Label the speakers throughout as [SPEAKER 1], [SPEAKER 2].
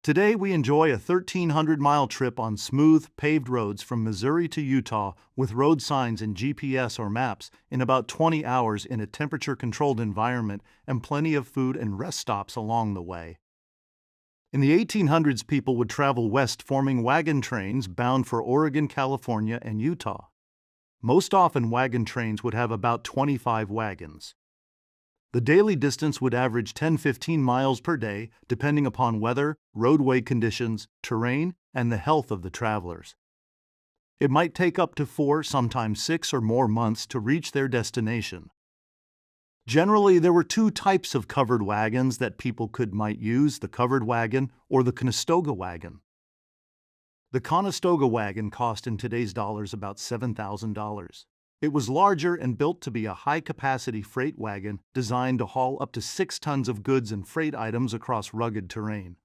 [SPEAKER 1] Today, we enjoy a 1,300-mile trip on smooth, paved roads from Missouri to Utah with road signs and GPS or maps in about 20 hours in a temperature-controlled environment and plenty of food and rest stops along the way. In the 1800s, people would travel west forming wagon trains bound for Oregon, California, and Utah. Most often, wagon trains would have about 25 wagons. The daily distance would average 10-15 miles per day, depending upon weather, roadway conditions, terrain, and the health of the travelers. It might take up to 4, sometimes 6 or more months to reach their destination. Generally, there were two types of covered wagons that people might use, the covered wagon or the Conestoga wagon. The Conestoga wagon cost in today's dollars about $7,000. It was larger and built to be a high-capacity freight wagon designed to haul up to 6 tons of goods and freight items across rugged terrain.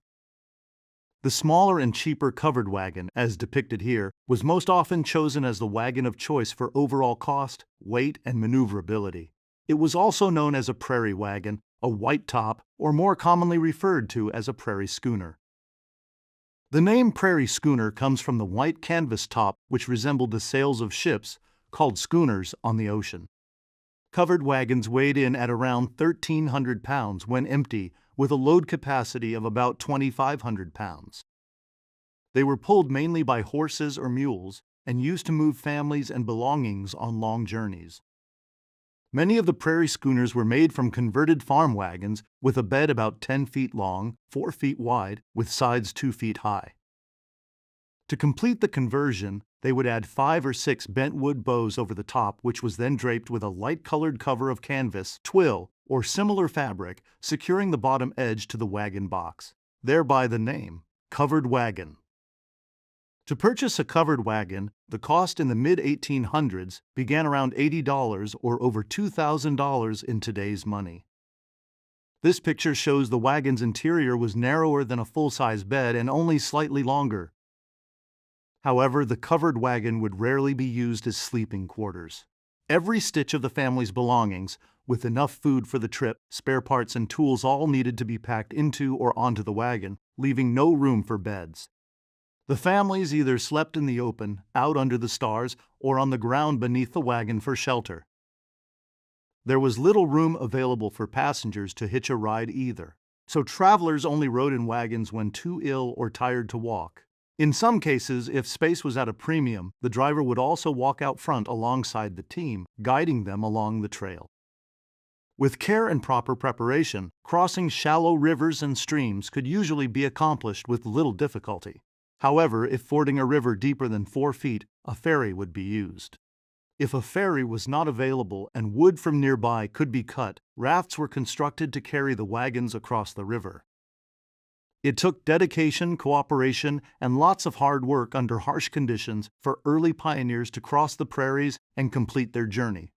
[SPEAKER 1] The smaller and cheaper covered wagon, as depicted here, was most often chosen as the wagon of choice for overall cost, weight, and maneuverability. It was also known as a prairie wagon, a white top, or more commonly referred to as a prairie schooner. The name prairie schooner comes from the white canvas top which resembled the sails of ships, called schooners, on the ocean. Covered wagons weighed in at around 1,300 pounds when empty, with a load capacity of about 2,500 pounds. They were pulled mainly by horses or mules and used to move families and belongings on long journeys. Many of the prairie schooners were made from converted farm wagons with a bed about 10 feet long, 4 feet wide, with sides 2 feet high. To complete the conversion, they would add 5 or 6 bent wood bows over the top, which was then draped with a light-colored cover of canvas, twill, or similar fabric, securing the bottom edge to the wagon box. Thereby the name, covered wagon. To purchase a covered wagon, the cost in the mid-1800s began around $80 or over $2,000 in today's money. This picture shows the wagon's interior was narrower than a full-size bed and only slightly longer. However, the covered wagon would rarely be used as sleeping quarters. Every stitch of the family's belongings, with enough food for the trip, spare parts and tools all needed to be packed into or onto the wagon, leaving no room for beds. The families either slept in the open, out under the stars, or on the ground beneath the wagon for shelter. There was little room available for passengers to hitch a ride either, so travelers only rode in wagons when too ill or tired to walk. In some cases, if space was at a premium, the driver would also walk out front alongside the team, guiding them along the trail. With care and proper preparation, crossing shallow rivers and streams could usually be accomplished with little difficulty. However, if fording a river deeper than 4 feet, a ferry would be used. If a ferry was not available and wood from nearby could be cut, rafts were constructed to carry the wagons across the river. It took dedication, cooperation, and lots of hard work under harsh conditions for early pioneers to cross the prairies and complete their journey.